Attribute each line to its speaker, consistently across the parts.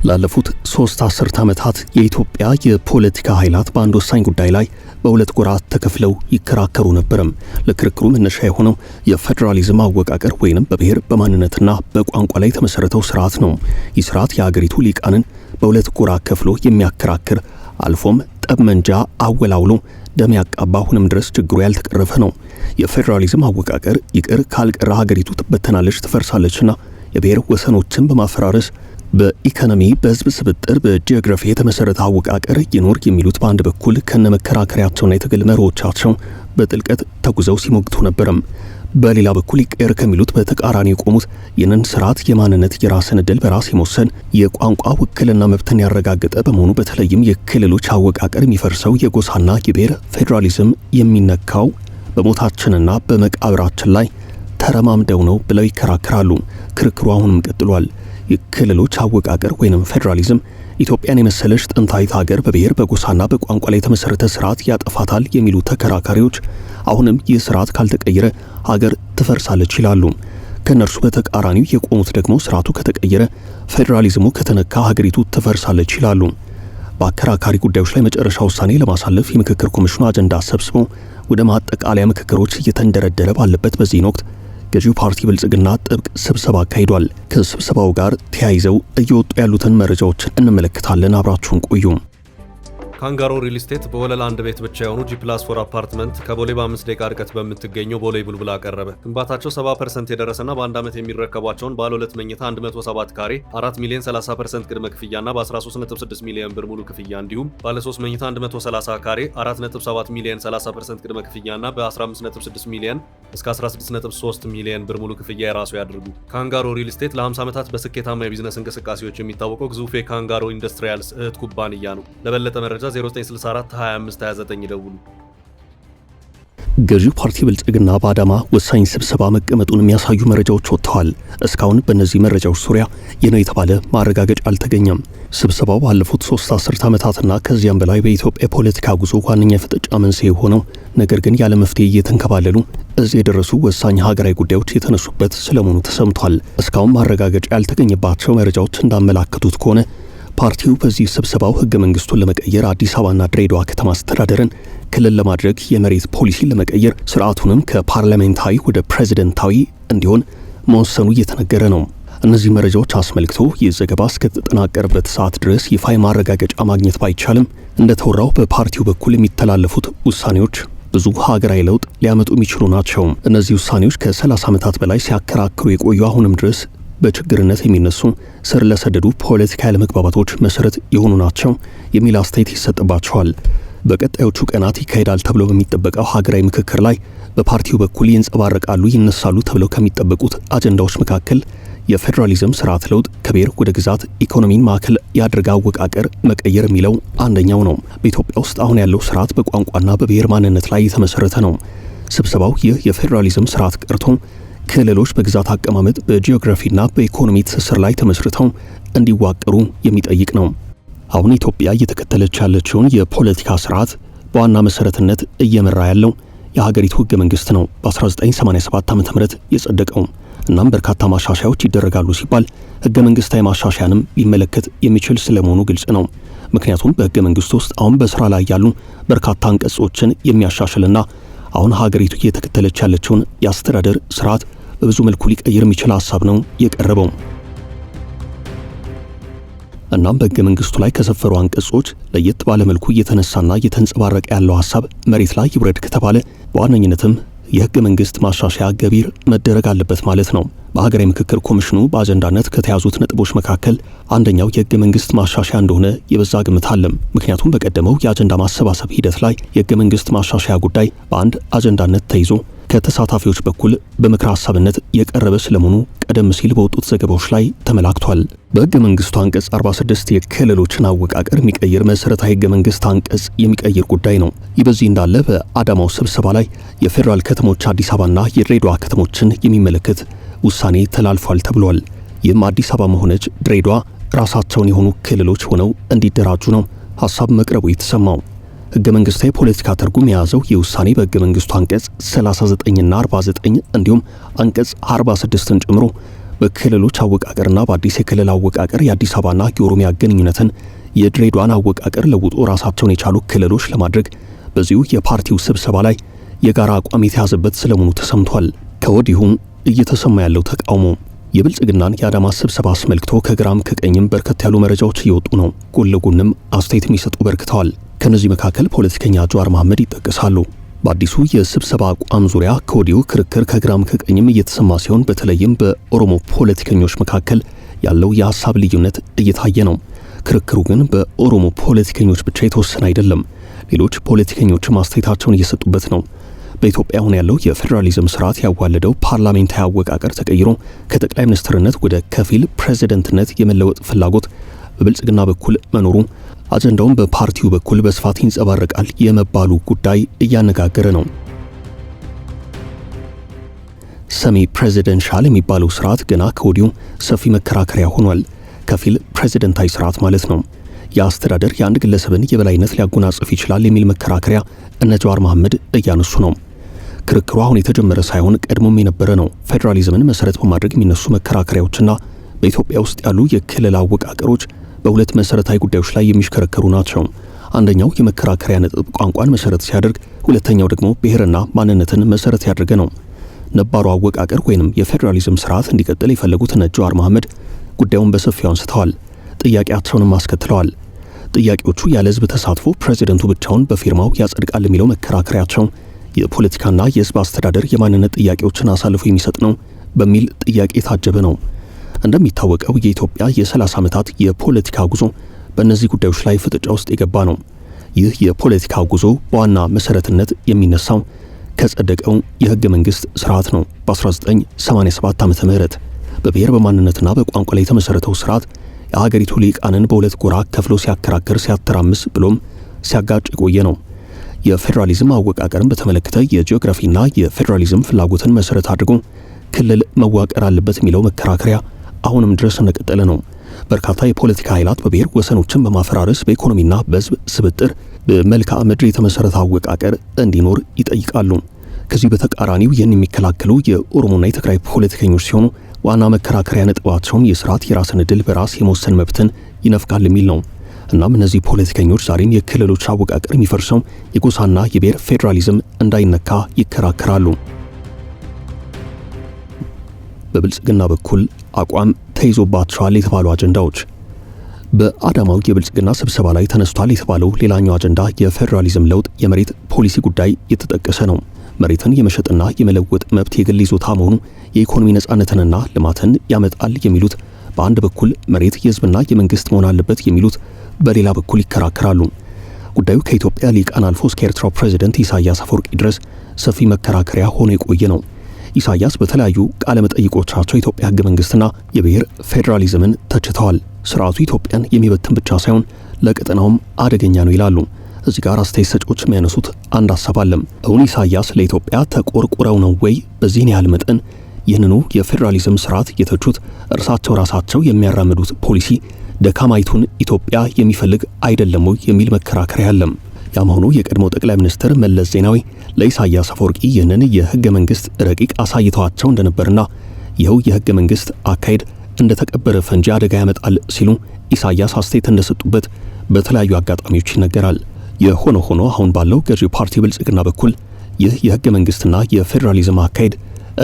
Speaker 1: ላለፉት 3 አስርት ዓመታት የኢትዮጵያ የፖለቲካ ኃይላት በአንድ ወሳኝ ጉዳይ ላይ በሁለት ጎራ ተከፍለው ይከራከሩ ነበርም። ለክርክሩ መነሻ የሆነው የፌዴራሊዝም አወቃቀር ወይንም በብሔር በማንነትና በቋንቋ ላይ የተመሰረተው ስርዓት ነው። ይህ ስርዓት የሀገሪቱ ሊቃንን በሁለት ጎራ ከፍሎ የሚያከራክር አልፎም ጠብመንጃ አወላውሎ ደም ያቃባ አሁንም ድረስ ችግሩ ያልተቀረፈ ነው። የፌዴራሊዝም አወቃቀር ይቅር ካልቀረ ሀገሪቱ ትበተናለች፣ ትፈርሳለችና የብሔር ወሰኖችን በማፈራረስ በኢኮኖሚ በህዝብ ስብጥር በጂኦግራፊ የተመሰረተ አወቃቀር ይኖር የሚሉት በአንድ በኩል ከነመከራከሪያቸውና የትግል መርሆቻቸው በጥልቀት ተጉዘው ሲሞግቱ ነበርም። በሌላ በኩል ይቀር ከሚሉት በተቃራኒ የቆሙት ይህንን ስርዓት የማንነት የራስን ዕድል በራስ የመወሰን የቋንቋ ውክልና መብትን ያረጋገጠ በመሆኑ በተለይም የክልሎች አወቃቀር የሚፈርሰው የጎሳና የብሔር ፌዴራሊዝም የሚነካው በሞታችንና በመቃብራችን ላይ ተረማምደው ነው ብለው ይከራከራሉ። ክርክሩ አሁንም ቀጥሏል። የክልሎች አወቃቀር ወይንም ፌዴራሊዝም ኢትዮጵያን የመሰለች ጥንታዊት ሀገር በብሔር በጎሳና በቋንቋ ላይ የተመሰረተ ስርዓት ያጠፋታል የሚሉ ተከራካሪዎች አሁንም ይህ ስርዓት ካልተቀየረ ሀገር ትፈርሳለች ይላሉ። ከነርሱ በተቃራኒው የቆሙት ደግሞ ስርዓቱ ከተቀየረ ፌዴራሊዝሙ ከተነካ ሀገሪቱ ትፈርሳለች ይላሉ። በአከራካሪ ጉዳዮች ላይ መጨረሻ ውሳኔ ለማሳለፍ የምክክር ኮሚሽኑ አጀንዳ ሰብስቦ ወደ ማጠቃለያ ምክክሮች እየተንደረደረ ባለበት በዚህ ወቅት ገዢው ፓርቲ ብልጽግና ጥብቅ ስብሰባ አካሂዷል። ከስብሰባው ጋር ተያይዘው እየወጡ ያሉትን መረጃዎች እንመለከታለን። አብራችሁን ቆዩ።
Speaker 2: ካንጋሮ ሪል ስቴት በወለል አንድ ቤት ብቻ የሆኑ G+4 አፓርትመንት ከቦሌ በ5 ደቂቃ ርቀት በምትገኘው ቦሌ ቡልቡላ አቀረበ። ግንባታቸው 70% የደረሰና በአንድ ዓመት የሚረከቧቸውን ባለ 2 መኝታ 107 ካሬ 4 ሚሊዮን 30% ቅድመ ክፍያና በ13.6 ሚሊዮን ብር ሙሉ ክፍያ እንዲሁም ባለ 3 መኝታ 130 ካሬ 4.7 ሚሊዮን 30% ቅድመ ክፍያና በ15.6 ሚሊዮን እስከ 16.3 ሚሊዮን ብር ሙሉ ክፍያ የራሱ ያድርጉ። ካንጋሮ ሪል ስቴት ለ50 ዓመታት በስኬታማ የቢዝነስ እንቅስቃሴዎች የሚታወቀው ግዙፍ የካንጋሮ ኢንዱስትሪያልስ እህት ኩባንያ ነው። ለበለጠ መረጃ 0964 25 29 ይደውሉ።
Speaker 1: ገዢው ፓርቲ ብልጽግና በአዳማ ወሳኝ ስብሰባ መቀመጡን የሚያሳዩ መረጃዎች ወጥተዋል። እስካሁን በእነዚህ መረጃዎች ዙሪያ የነው የተባለ ማረጋገጫ አልተገኘም። ስብሰባው ባለፉት 3 አስርት ዓመታትና ከዚያም በላይ በኢትዮጵያ ፖለቲካ ጉዞ ዋነኛ ፍጥጫ መንስኤ ሆነው ነገር ግን ያለ መፍትሄ እየተንከባለሉ እዚህ የደረሱ ወሳኝ ሀገራዊ ጉዳዮች የተነሱበት ስለመሆኑ ተሰምቷል። እስካሁን ማረጋገጫ ያልተገኘባቸው መረጃዎች እንዳመላከቱት ከሆነ ፓርቲው በዚህ ስብሰባው ህገ መንግስቱን ለመቀየር አዲስ አበባና ድሬዳዋ ከተማ አስተዳደርን ክልል ለማድረግ የመሬት ፖሊሲን ለመቀየር ስርዓቱንም ከፓርላሜንታዊ ወደ ፕሬዝዳንታዊ እንዲሆን መወሰኑ እየተነገረ ነው። እነዚህ መረጃዎች አስመልክቶ ይህ ዘገባ እስከተጠናቀረበት ሰዓት ድረስ ይፋ ማረጋገጫ ማግኘት ባይቻልም እንደተወራው በፓርቲው በኩል የሚተላለፉት ውሳኔዎች ብዙ ሀገራዊ ለውጥ ሊያመጡ የሚችሉ ናቸው። እነዚህ ውሳኔዎች ከ30 ዓመታት በላይ ሲያከራክሩ የቆዩ አሁንም ድረስ በችግርነት የሚነሱ ስር ለሰደዱ ፖለቲካ ያለመግባባቶች መሰረት የሆኑ ናቸው የሚል አስተያየት ይሰጥባቸዋል። በቀጣዮቹ ቀናት ይካሄዳል ተብሎ በሚጠበቀው ሀገራዊ ምክክር ላይ በፓርቲው በኩል ይንጸባረቃሉ፣ ይነሳሉ ተብለው ከሚጠበቁት አጀንዳዎች መካከል የፌዴራሊዝም ስርዓት ለውጥ፣ ከብሔር ወደ ግዛት ኢኮኖሚን ማዕከል ያደረገ አወቃቀር መቀየር የሚለው አንደኛው ነው። በኢትዮጵያ ውስጥ አሁን ያለው ስርዓት በቋንቋና በብሔር ማንነት ላይ የተመሰረተ ነው። ስብሰባው ይህ የፌዴራሊዝም ስርዓት ቀርቶ ክልሎች በግዛት አቀማመጥ በጂኦግራፊና በኢኮኖሚ ትስስር ላይ ተመስርተው እንዲዋቀሩ የሚጠይቅ ነው። አሁን ኢትዮጵያ እየተከተለች ያለችውን የፖለቲካ ስርዓት በዋና መሰረትነት እየመራ ያለው የሀገሪቱ ህገ መንግስት ነው። በ1987 ዓ.ም የጸደቀው እናም በርካታ ማሻሻያዎች ይደረጋሉ ሲባል ህገ መንግስታዊ ማሻሻያንም ሊመለከት የሚችል ስለመሆኑ ግልጽ ነው። ምክንያቱም በህገ መንግስት ውስጥ አሁን በስራ ላይ ያሉ በርካታ አንቀጾችን የሚያሻሽልና አሁን ሀገሪቱ እየተከተለች ያለችውን የአስተዳደር ስርዓት በብዙ መልኩ ሊቀይር የሚችል ሐሳብ ነው የቀረበው። እናም በህገ መንግስቱ ላይ ከሰፈሩ አንቀጾች ለየት ባለ መልኩ እየተነሳና እየተንጸባረቀ ያለው ሐሳብ መሬት ላይ ይውረድ ከተባለ በዋነኝነትም የህገ መንግስት ማሻሻያ ገቢር መደረግ አለበት ማለት ነው። በሀገራዊ ምክክር ኮሚሽኑ በአጀንዳነት ከተያዙት ነጥቦች መካከል አንደኛው የህገ መንግስት ማሻሻያ እንደሆነ የበዛ ግምት አለ። ምክንያቱም በቀደመው የአጀንዳ ማሰባሰብ ሂደት ላይ የህገ መንግስት ማሻሻያ ጉዳይ በአንድ አጀንዳነት ተይዞ ከተሳታፊዎች በኩል በምክር ሐሳብነት የቀረበ ስለመሆኑ ቀደም ሲል በወጡት ዘገባዎች ላይ ተመላክቷል። በህገ መንግስቱ አንቀጽ 46 የክልሎችን አወቃቀር የሚቀይር መሰረታዊ ህገ መንግስት አንቀጽ የሚቀይር ጉዳይ ነው። ይህ በዚህ እንዳለ በአዳማው ስብሰባ ላይ የፌዴራል ከተሞች አዲስ አበባና የድሬዳዋ ከተሞችን የሚመለከት ውሳኔ ተላልፏል ተብሏል። ይህም አዲስ አበባ ሆነች ድሬዳዋ ራሳቸውን የሆኑ ክልሎች ሆነው እንዲደራጁ ነው ሐሳብ መቅረቡ የተሰማው። ህገ መንግስታዊ ፖለቲካ ትርጉም የያዘው የውሳኔ በህገ መንግስቱ አንቀጽ 39 እና 49 እንዲሁም አንቀጽ 46ን ጨምሮ በክልሎች አወቃቀርና በአዲስ የክልል አወቃቀር የአዲስ አበባና የኦሮሚያ ግንኙነትን የድሬዳዋን አወቃቀር ለውጦ ራሳቸውን የቻሉ ክልሎች ለማድረግ በዚሁ የፓርቲው ስብሰባ ላይ የጋራ አቋም የተያዘበት ስለመሆኑ ተሰምቷል። ከወዲሁም እየተሰማ ያለው ተቃውሞ የብልጽግናን የአዳማ ስብሰባ አስመልክቶ ከግራም ከቀኝም በርከት ያሉ መረጃዎች እየወጡ ነው። ጎን ለጎንም አስተያየት የሚሰጡ በርክተዋል። ከነዚህ መካከል ፖለቲከኛ ጀዋር መሐመድ ይጠቀሳሉ። በአዲሱ የስብሰባ አቋም ዙሪያ ከወዲሁ ክርክር ከግራም ከቀኝም እየተሰማ ሲሆን በተለይም በኦሮሞ ፖለቲከኞች መካከል ያለው የሐሳብ ልዩነት እየታየ ነው። ክርክሩ ግን በኦሮሞ ፖለቲከኞች ብቻ የተወሰነ አይደለም። ሌሎች ፖለቲከኞችም አስተያየታቸውን እየሰጡበት ነው። በኢትዮጵያ አሁን ያለው የፌዴራሊዝም ስርዓት ያዋለደው ፓርላሜንታዊ አወቃቀር ተቀይሮ ከጠቅላይ ሚኒስትርነት ወደ ከፊል ፕሬዝደንትነት የመለወጥ ፍላጎት በብልጽግና በኩል መኖሩ አጀንዳውን በፓርቲው በኩል በስፋት ይንጸባረቃል የመባሉ ጉዳይ እያነጋገረ ነው። ሰሚ ፕሬዚደንሻል የሚባለው ስርዓት ገና ከወዲሁ ሰፊ መከራከሪያ ሆኗል። ከፊል ፕሬዝደንታዊ ስርዓት ማለት ነው። የአስተዳደር የአንድ ግለሰብን የበላይነት ሊያጎናጽፍ ይችላል የሚል መከራከሪያ እነ ጀዋር መሐመድ እያነሱ ነው። ክርክሩ አሁን የተጀመረ ሳይሆን ቀድሞም የነበረ ነው። ፌዴራሊዝምን መሰረት በማድረግ የሚነሱ መከራከሪያዎችና በኢትዮጵያ ውስጥ ያሉ የክልል አወቃቀሮች በሁለት መሰረታዊ ጉዳዮች ላይ የሚሽከረከሩ ናቸው። አንደኛው የመከራከሪያ ነጥብ ቋንቋን መሰረት ሲያደርግ፣ ሁለተኛው ደግሞ ብሔርና ማንነትን መሰረት ያደረገ ነው። ነባሩ አወቃቀር ወይንም የፌዴራሊዝም ስርዓት እንዲቀጥል የፈለጉት እነ ጀዋር መሐመድ ጉዳዩን በሰፊው አንስተዋል። ጥያቄያቸውንም አስከትለዋል። ጥያቄዎቹ ያለ ህዝብ ተሳትፎ ፕሬዚደንቱ ብቻውን በፊርማው ያጸድቃል የሚለው መከራከሪያቸው የፖለቲካና የህዝብ አስተዳደር የማንነት ጥያቄዎችን አሳልፎ የሚሰጥ ነው በሚል ጥያቄ የታጀበ ነው። እንደሚታወቀው የኢትዮጵያ የ30 ዓመታት የፖለቲካ ጉዞ በእነዚህ ጉዳዮች ላይ ፍጥጫ ውስጥ የገባ ነው። ይህ የፖለቲካ ጉዞ በዋና መሰረትነት የሚነሳው ከጸደቀው የህገ መንግስት ስርዓት ነው። በ1987 ዓመተ ምህረት በብሔር በማንነትና በቋንቋ ላይ የተመሰረተው ስርዓት የሀገሪቱ ሊቃንን በሁለት ጎራ ከፍሎ ሲያከራክር፣ ሲያተራምስ ብሎም ሲያጋጭ የቆየ ነው። የፌዴራሊዝም አወቃቀርን በተመለከተ የጂኦግራፊና የፌዴራሊዝም ፍላጎትን መሰረት አድርጎ ክልል መዋቀር አለበት የሚለው መከራከሪያ አሁንም ድረስ እንደቀጠለ ነው። በርካታ የፖለቲካ ኃይላት በብሔር ወሰኖችን በማፈራረስ በኢኮኖሚና በህዝብ ስብጥር በመልክዓ ምድር የተመሰረተ አወቃቀር እንዲኖር ይጠይቃሉ። ከዚህ በተቃራኒው ይህን የሚከላከሉ የኦሮሞና የትግራይ ፖለቲከኞች ሲሆኑ ዋና መከራከሪያ ነጥባቸውም የስርዓት የራስን ዕድል በራስ የመወሰን መብትን ይነፍጋል የሚል ነው። እናም እነዚህ ፖለቲከኞች ዛሬም የክልሎች አወቃቀር የሚፈርሰው የጎሳና የብሔር ፌዴራሊዝም እንዳይነካ ይከራከራሉ። በብልጽግና በኩል አቋም ተይዞባቸዋል የተባሉ አጀንዳዎች በአዳማው የብልጽግና ስብሰባ ላይ ተነስቷል የተባለው ሌላኛው አጀንዳ የፌዴራሊዝም ለውጥ የመሬት ፖሊሲ ጉዳይ የተጠቀሰ ነው። መሬትን የመሸጥና የመለወጥ መብት የግል ይዞታ መሆኑ የኢኮኖሚ ነጻነትንና ልማትን ያመጣል የሚሉት በአንድ በኩል መሬት የህዝብና የመንግስት መሆን አለበት የሚሉት በሌላ በኩል ይከራከራሉ። ጉዳዩ ከኢትዮጵያ ሊቃን አልፎ እስከ ኤርትራው ፕሬዝዳንት ኢሳያስ አፈወርቂ ድረስ ሰፊ መከራከሪያ ሆኖ የቆየ ነው። ኢሳያስ በተለያዩ ቃለ መጠይቆቻቸው የኢትዮጵያ ህገ መንግስትና የብሔር ፌዴራሊዝምን ተችተዋል። ስርዓቱ ኢትዮጵያን የሚበትን ብቻ ሳይሆን ለቀጠናውም አደገኛ ነው ይላሉ። እዚህ ጋር አስተያየት ሰጪዎች የሚያነሱት አንድ ሐሳብ አለ። እውን ኢሳያስ ለኢትዮጵያ ተቆርቁረው ነው ወይ በዚህን ያህል መጠን ይህንኑ የፌዴራሊዝም ስርዓት የተቹት? እርሳቸው ራሳቸው የሚያራምዱት ፖሊሲ ደካማይቱን ኢትዮጵያ የሚፈልግ አይደለም ወይ የሚል መከራከሪያ አለ። ያም ሆኖ የቀድሞው ጠቅላይ ሚኒስትር መለስ ዜናዊ ለኢሳያስ አፈወርቂ ይህንን የህገ መንግስት ረቂቅ አሳይተዋቸው እንደነበርና ይኸው የህገ መንግስት አካሄድ እንደተቀበረ ፈንጂ አደጋ ያመጣል ሲሉ ኢሳያስ አስተያየት እንደሰጡበት በተለያዩ አጋጣሚዎች ይነገራል። የሆነ ሆኖ አሁን ባለው ገዢው ፓርቲ ብልጽግና በኩል ይህ የህገ መንግስትና የፌዴራሊዝም አካሄድ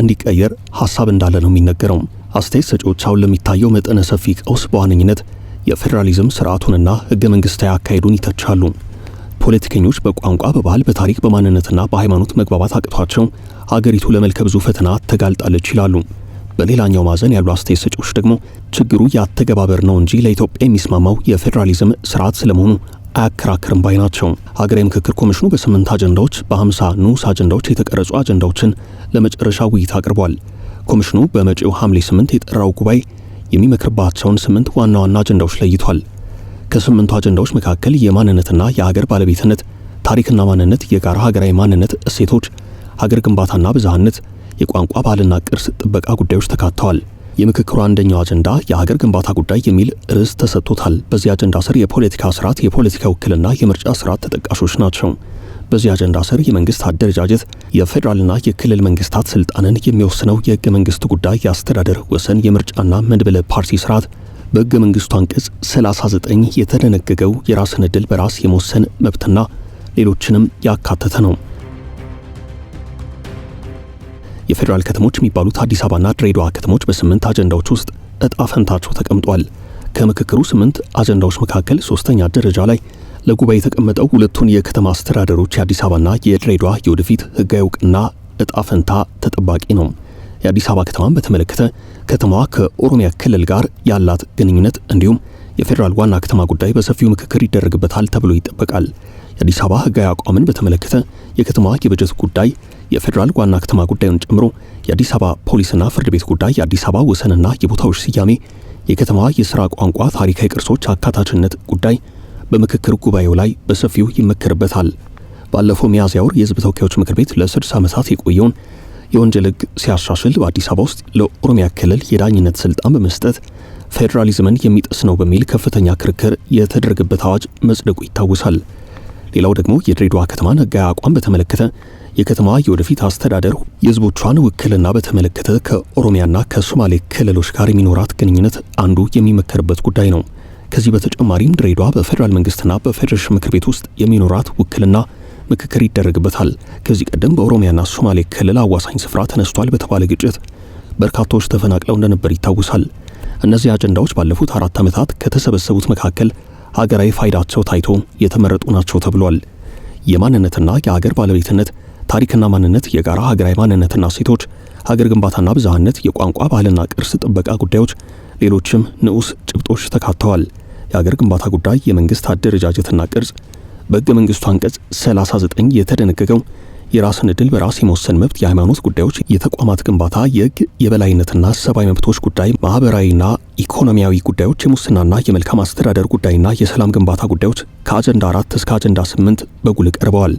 Speaker 1: እንዲቀየር ሐሳብ እንዳለ ነው የሚነገረው። አስተያየት ሰጪዎች አሁን ለሚታየው መጠነ ሰፊ ቀውስ በዋነኝነት የፌዴራሊዝም ስርዓቱንና ህገ መንግስታዊ አካሄዱን ይተቻሉ። ፖለቲከኞች በቋንቋ፣ በባህል፣ በታሪክ፣ በማንነትና በሃይማኖት መግባባት አቅቷቸው ሀገሪቱ ለመልከ ብዙ ፈተና ተጋልጣለች ይላሉ። በሌላኛው ማዕዘን ያሉ አስተያየት ሰጪዎች ደግሞ ችግሩ ያተገባበር ነው እንጂ ለኢትዮጵያ የሚስማማው የፌዴራሊዝም ስርዓት ስለመሆኑ አያከራክርም ባይ ናቸው። ሀገራዊ ምክክር ኮሚሽኑ በ8 አጀንዳዎች በ50 ንዑስ አጀንዳዎች የተቀረጹ አጀንዳዎችን ለመጨረሻ ውይይት አቅርቧል። ኮሚሽኑ በመጪው ሐምሌ 8 የጠራው ጉባኤ የሚመክርባቸውን 8 ዋና ዋና አጀንዳዎች ለይቷል። ከ8ቱ አጀንዳዎች መካከል የማንነትና የሀገር ባለቤትነት፣ ታሪክና ማንነት፣ የጋራ ሀገራዊ ማንነት እሴቶች፣ ሀገር ግንባታና ብዝሃነት፣ የቋንቋ ባህልና ቅርስ ጥበቃ ጉዳዮች ተካተዋል። የምክክሩ አንደኛው አጀንዳ የሀገር ግንባታ ጉዳይ የሚል ርዕስ ተሰጥቶታል። በዚህ አጀንዳ ስር የፖለቲካ ስርዓት፣ የፖለቲካ ውክልና፣ የምርጫ ስርዓት ተጠቃሾች ናቸው። በዚህ አጀንዳ ስር የመንግስት አደረጃጀት፣ የፌዴራልና የክልል መንግስታት ስልጣንን የሚወስነው የህገ መንግስት ጉዳይ፣ የአስተዳደር ወሰን፣ የምርጫና መድበለ ፓርቲ ስርዓት፣ በህገ መንግስቱ አንቀጽ 39 የተደነገገው የራስን ዕድል በራስ የመወሰን መብትና ሌሎችንም ያካተተ ነው። የፌዴራል ከተሞች የሚባሉት አዲስ አበባና ድሬዳዋ ከተሞች በ8 አጀንዳዎች ውስጥ እጣ ፈንታቸው ተቀምጧል። ከምክክሩ 8 አጀንዳዎች መካከል ሶስተኛ ደረጃ ላይ ለጉባኤ የተቀመጠው ሁለቱን የከተማ አስተዳደሮች የአዲስ አበባና የድሬዳዋ የወደፊት ህጋዊ እውቅና እጣ ፈንታ ተጠባቂ ነው። የአዲስ አበባ ከተማን በተመለከተ ከተማዋ ከኦሮሚያ ክልል ጋር ያላት ግንኙነት እንዲሁም የፌዴራል ዋና ከተማ ጉዳይ በሰፊው ምክክር ይደረግበታል ተብሎ ይጠበቃል። የአዲስ አበባ ህጋዊ አቋምን በተመለከተ የከተማዋ የበጀት ጉዳይ፣ የፌዴራል ዋና ከተማ ጉዳዩን ጨምሮ የአዲስ አበባ ፖሊስና ፍርድ ቤት ጉዳይ፣ የአዲስ አበባ ወሰንና የቦታዎች ስያሜ፣ የከተማዋ የሥራ ቋንቋ፣ ታሪካዊ ቅርሶች አካታችነት ጉዳይ በምክክር ጉባኤው ላይ በሰፊው ይመከርበታል። ባለፈው ሚያዝያ ወር የህዝብ ተወካዮች ምክር ቤት ለ60 ዓመታት የቆየውን የወንጀል ህግ ሲያሻሽል በአዲስ አበባ ውስጥ ለኦሮሚያ ክልል የዳኝነት ስልጣን በመስጠት ፌዴራሊዝምን የሚጥስ ነው በሚል ከፍተኛ ክርክር የተደረገበት አዋጅ መጽደቁ ይታወሳል። ሌላው ደግሞ የድሬዳዋ ከተማን ህጋዊ አቋም በተመለከተ የከተማዋ የወደፊት አስተዳደር የህዝቦቿን ውክልና በተመለከተ ከኦሮሚያና ከሶማሌ ክልሎች ጋር የሚኖራት ግንኙነት አንዱ የሚመከርበት ጉዳይ ነው። ከዚህ በተጨማሪም ድሬዳዋ በፌዴራል መንግስትና በፌዴሬሽን ምክር ቤት ውስጥ የሚኖራት ውክልና ምክክር ይደረግበታል። ከዚህ ቀደም በኦሮሚያና ሶማሌ ክልል አዋሳኝ ስፍራ ተነስቷል በተባለ ግጭት በርካታዎች ተፈናቅለው እንደነበር ይታወሳል። እነዚህ አጀንዳዎች ባለፉት 4 ዓመታት ከተሰበሰቡት መካከል ሀገራዊ ፋይዳቸው ታይቶ የተመረጡ ናቸው ተብሏል። የማንነትና የሀገር ባለቤትነት፣ ታሪክና ማንነት፣ የጋራ ሀገራዊ ማንነትና እሴቶች፣ ሀገር ግንባታና ብዝሃነት፣ የቋንቋ ባህልና ቅርስ ጥበቃ ጉዳዮች፣ ሌሎችም ንዑስ ጭብጦች ተካተዋል። የሀገር ግንባታ ጉዳይ፣ የመንግስት አደረጃጀትና ቅርጽ፣ በህገ መንግስቱ አንቀጽ 39 የተደነገገው የራስን ዕድል በራስ የመወሰን መብት፣ የሃይማኖት ጉዳዮች፣ የተቋማት ግንባታ፣ የህግ የበላይነትና ሰብአዊ መብቶች ጉዳይ፣ ማህበራዊና ኢኮኖሚያዊ ጉዳዮች፣ የሙስናና የመልካም አስተዳደር ጉዳይና የሰላም ግንባታ ጉዳዮች ከአጀንዳ 4 እስከ አጀንዳ 8 በጉልህ ቀርበዋል።